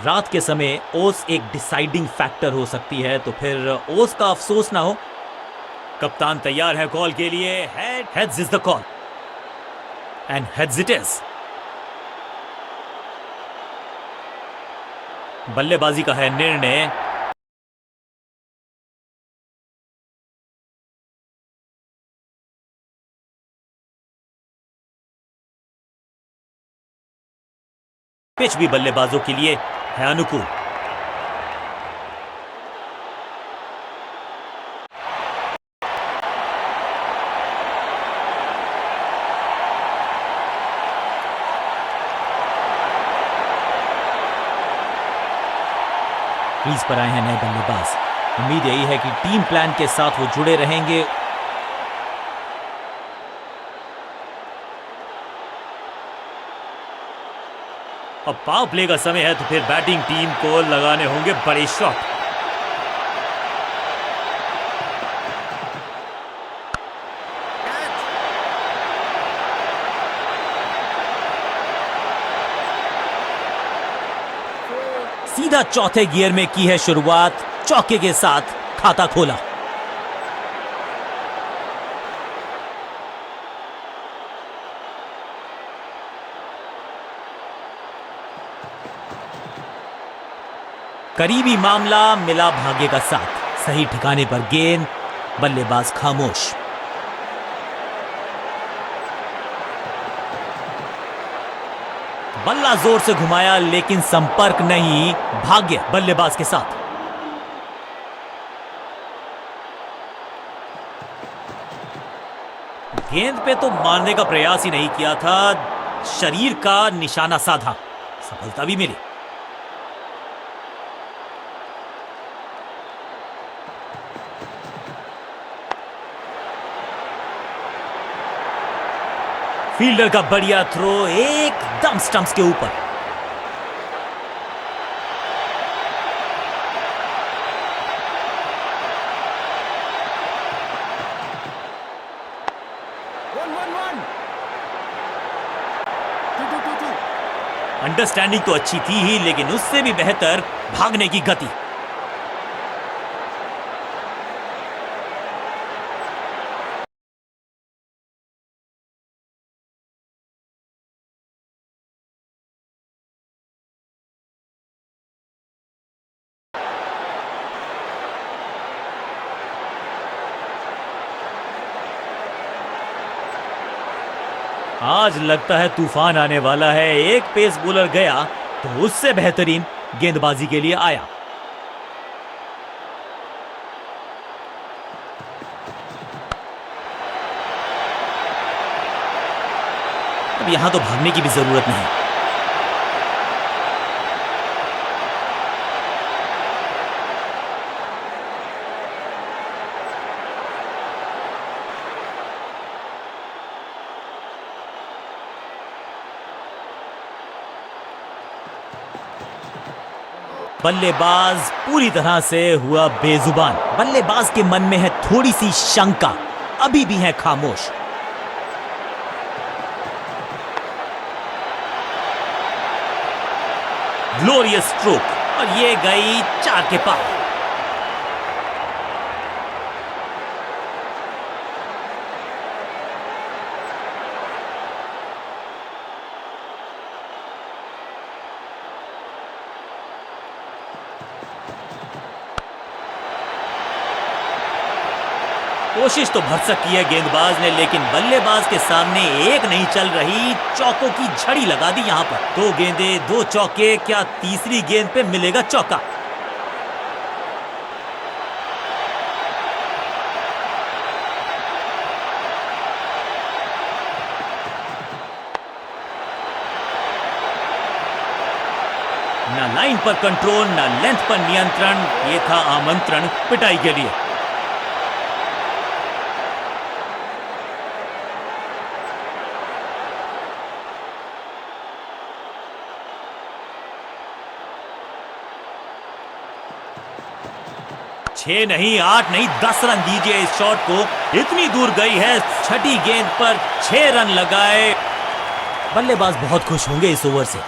रात के समय ओस एक डिसाइडिंग फैक्टर हो सकती है, तो फिर ओस का अफसोस ना हो। कप्तान तैयार है कॉल के लिए। Heads is the call and heads it is. बल्लेबाजी का है निर्णय। पिच भी बल्लेबाजों के लिए है अनुकूल। क्रीज पर आए हैं नए बल्लेबाज। उम्मीद यही है कि टीम प्लान के साथ वो जुड़े रहेंगे। अब पावर प्ले का समय है, तो फिर बैटिंग टीम को लगाने होंगे बड़े शॉट। सीधा चौथे गियर में की है शुरुआत, चौके के साथ खाता खोला। करीबी मामला मिला भाग्य का साथ। सही ठिकाने पर गेंद, बल्लेबाज खामोश। बल्ला जोर से घुमाया लेकिन संपर्क नहीं। भाग्य बल्लेबाज के साथ। गेंद पे तो मारने का प्रयास ही नहीं किया था, शरीर का निशाना साधा, सफलता भी मिली। फील्डर का बढ़िया थ्रो एकदम स्टंप्स के ऊपर। अंडरस्टैंडिंग तो अच्छी थी ही, लेकिन उससे भी बेहतर भागने की गति। आज लगता है तूफान आने वाला है। एक पेस बॉलर गया तो उससे बेहतरीन गेंदबाजी के लिए आया। अब यहां तो भागने की भी जरूरत नहीं। बल्लेबाज पूरी तरह से हुआ बेजुबान। बल्लेबाज के मन में है थोड़ी सी शंका, अभी भी है खामोश। ग्लोरियस स्ट्रोक, और ये गई 4 के पार। कोशिश तो भरसक की है गेंदबाज ने, लेकिन बल्लेबाज के सामने एक नहीं चल रही। चौकों की झड़ी लगा दी यहां पर। 2 गेंदे 2 चौके, क्या तीसरी गेंद पे मिलेगा चौका? ना लाइन पर कंट्रोल, ना लेंथ पर नियंत्रण। ये था आमंत्रण पिटाई के लिए। छह नहीं, 8 नहीं, 10 रन दीजिए इस शॉट को। इतनी दूर गई है। छठी गेंद पर 6 रन लगाए। बल्लेबाज बहुत खुश होंगे इस ओवर से।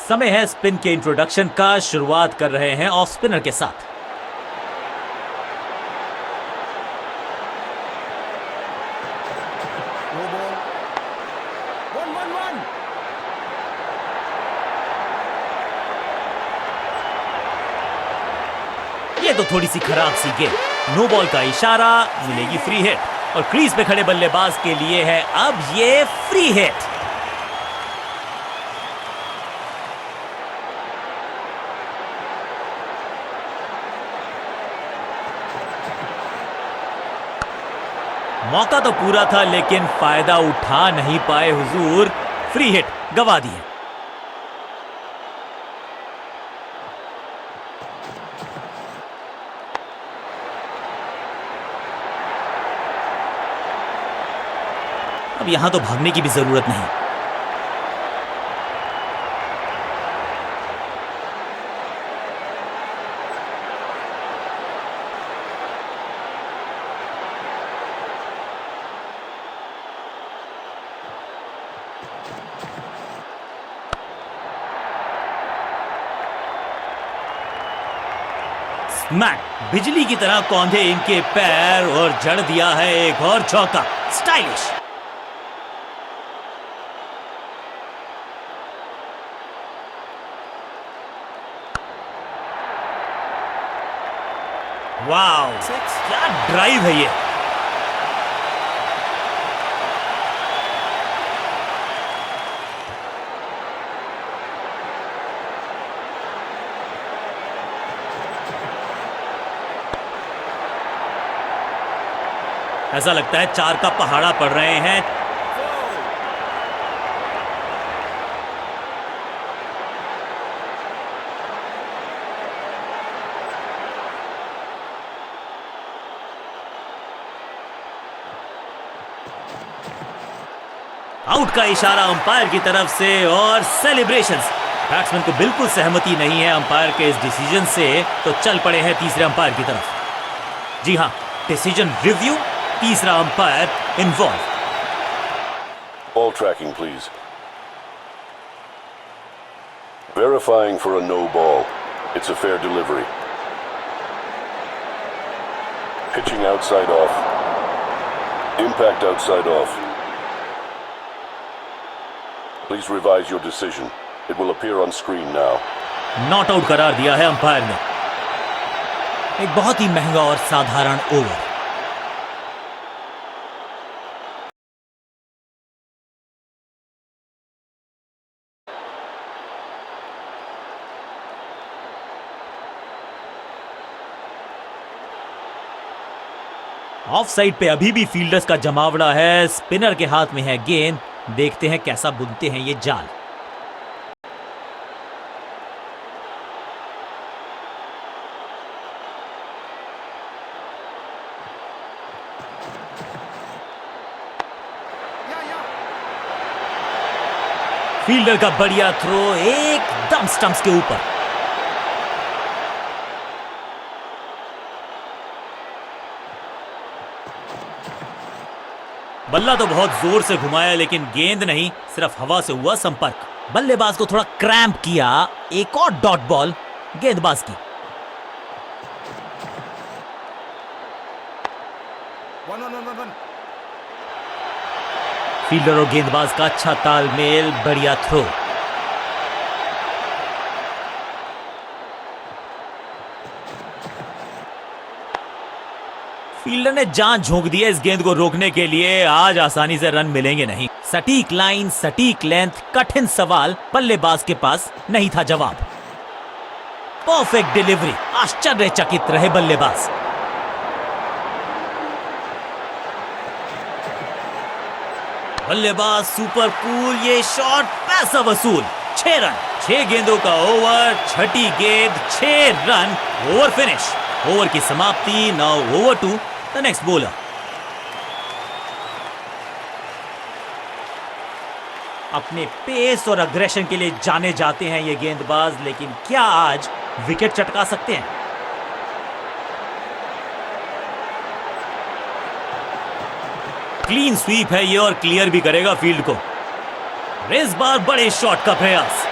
समय है स्पिन के इंट्रोडक्शन का। शुरुआत कर रहे हैं ऑफ स्पिनर के साथ। ये तो थोड़ी सी खराब सी गेंद। नो बॉल का इशारा, मिलेगी फ्री हिट और क्रीज पे खड़े बल्लेबाज के लिए है अब ये फ्री हिट। मौका तो पूरा था लेकिन फायदा उठा नहीं पाए हुजूर। फ्री हिट गवा दिए। अब यहां तो भागने की भी जरूरत नहीं। स्मैक, बिजली की तरह कौंधे इनके पैर और जड़ दिया है एक और चौका। स्टाइलिश। वाओ, क्या ड्राइव है ये। ऐसा लगता है 4 का पहाड़ा पड़ रहे हैं। आउट का इशारा अंपायर की तरफ से और सेलिब्रेशंस। बैट्समैन को बिल्कुल सहमति नहीं है अंपायर के इस डिसीजन से, तो चल पड़े हैं तीसरे अंपायर की तरफ। जी हां, डिसीजन रिव्यू, तीसरा umpire involve. Ball tracking, please. Verifying for a no ball. It's a fair delivery. Pitching outside off. Impact outside off. Please revise your decision. It will appear on screen now. Not out करार दिया है umpire ने। एक बहुत ही महंगा और साधारण over. Of side पे अभी भी फील्डर्स का जमावड़ा है। स्पिनर के हाथ में है गेंद। देखते हैं कैसा बुनते हैं ये जाल। फील्डर का बढ़िया थ्रो एकदम स्टंप्स के ऊपर। बल्ला तो बहुत जोर से घुमाया लेकिन गेंद नहीं, सिर्फ हवा से हुआ संपर्क। बल्लेबाज को थोड़ा क्रैम्प किया। एक और डॉट बॉल गेंदबाज की। फील्डर और गेंदबाज का अच्छा तालमेल, बढ़िया थ्रो। फील्डर ने जान झोंक दी है इस गेंद को रोकने के लिए। आज आसानी से रन मिलेंगे नहीं। सटीक लाइन, सटीक लेंथ, कठिन सवाल, बल्लेबाज के पास नहीं था जवाब। परफेक्ट डिलीवरी, आश्चर्यचकित रहे बल्लेबाज। बल्लेबाज सुपर कूल, ये शॉट पैसा वसूल। 6 रन, 6 गेंदों का ओवर, छठी गेंद 6 रन, ओवर फिनिश। ओवर की समाप्ति। Now over to the next bowler. अपने पेस और अग्रेशन के लिए जाने जाते हैं ये गेंदबाज, लेकिन क्या आज विकेट चटका सकते हैं? क्लीन स्वीप है ये और क्लियर भी करेगा फील्ड को। इस बार बड़े शॉट का प्रयास।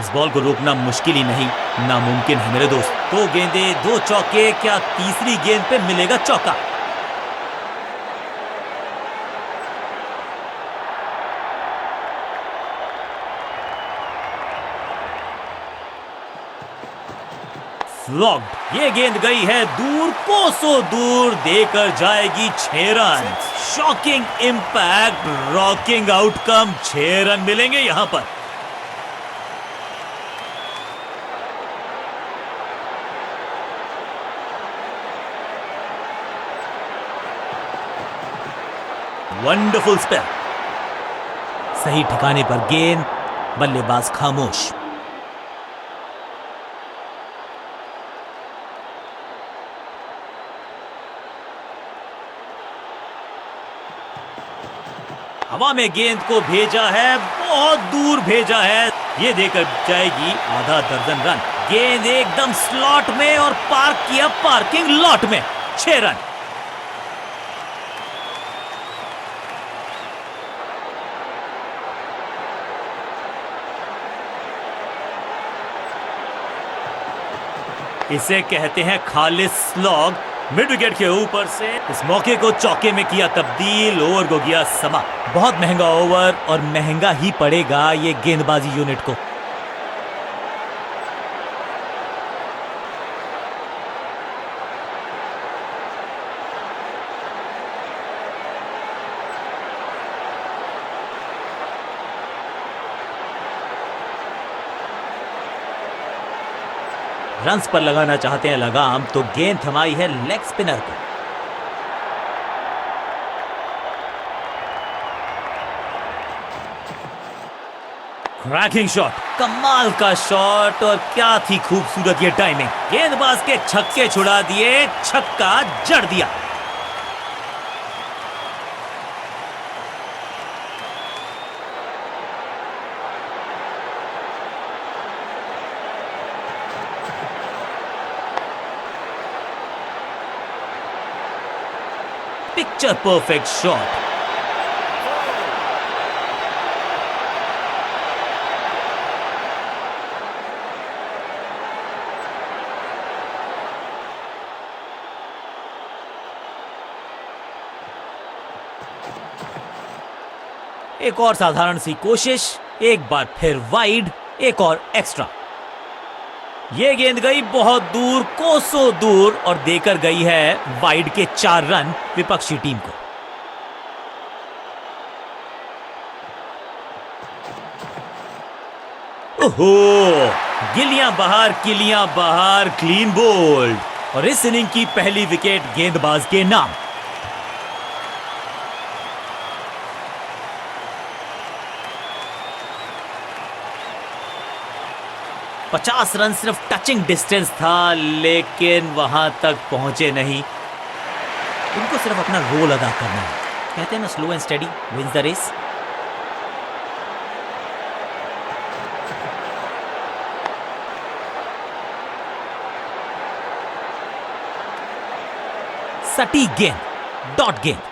इस बॉल को रोकना मुश्किल ही नहीं, नामुमकिन है मेरे दोस्त। 2 गेंदे 2 चौके, क्या तीसरी गेंद पे मिलेगा चौका? फ्लॉग्ड। ये गेंद गई है दूर, कोसों दूर, देकर जाएगी 6 run. Shocking impact, rocking outcome, 6 run मिलेंगे यहां पर। वंडरफुल स्पेल, सही ठिकाने पर गेंद, बल्लेबाज खामोश। हवा में गेंद को भेजा है, बहुत दूर भेजा है, ये देकर जाएगी आधा दर्जन रन। गेंद एकदम स्लॉट में और पार्क किया पार्किंग लॉट में, 6 रन। इसे कहते हैं खालिस स्लॉग। मिड विकेट के ऊपर से इस मौके को चौके में किया तब्दील, ओवर को गया समा। बहुत महंगा ओवर और महंगा ही पड़ेगा ये गेंदबाजी यूनिट को। रन्स पर लगाना चाहते हैं लगाम, तो गेंद थमाई है लेग स्पिनर को। क्रैकिंग शॉट, कमाल का शॉट, और क्या थी खूबसूरत ये टाइमिंग। गेंदबाज के छक्के छुड़ा दिए, छक्का जड़ दिया। Picture perfect shot. एक और साधारण सी कोशिश, एक बार फिर वाइड, एक और एक्स्ट्रा। ये गेंद गई बहुत दूर, कोसों दूर, और देकर गई है वाइड के 4 रन विपक्षी टीम को। ओहो, गिलियां बाहर, किलियां बाहर, क्लीन बोल्ड, और इस इनिंग की पहली विकेट गेंदबाज के नाम। पचास रन सिर्फ टचिंग डिस्टेंस था, लेकिन वहां तक पहुंचे नहीं। उनको सिर्फ अपना रोल अदा करना है। कहते हैं ना, slow and steady wins the race. सटीक गेंद, डॉट गेंद।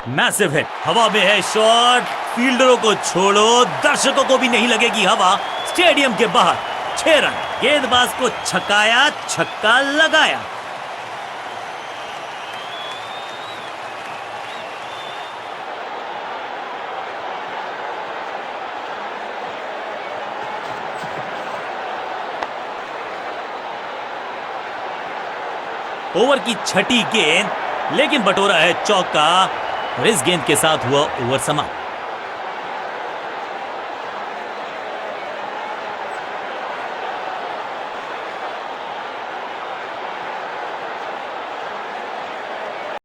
मैसिव हिट, हवा में है शॉट, फील्डरों को छोड़ो, दर्शकों को भी नहीं लगेगी हवा। स्टेडियम के बाहर, 6 रन। गेंदबाज को छकाया, छक्का लगाया। ओवर की छठी गेंद, लेकिन बटोरा है चौका, और इस गेंद के साथ हुआ ओवर समाप्त।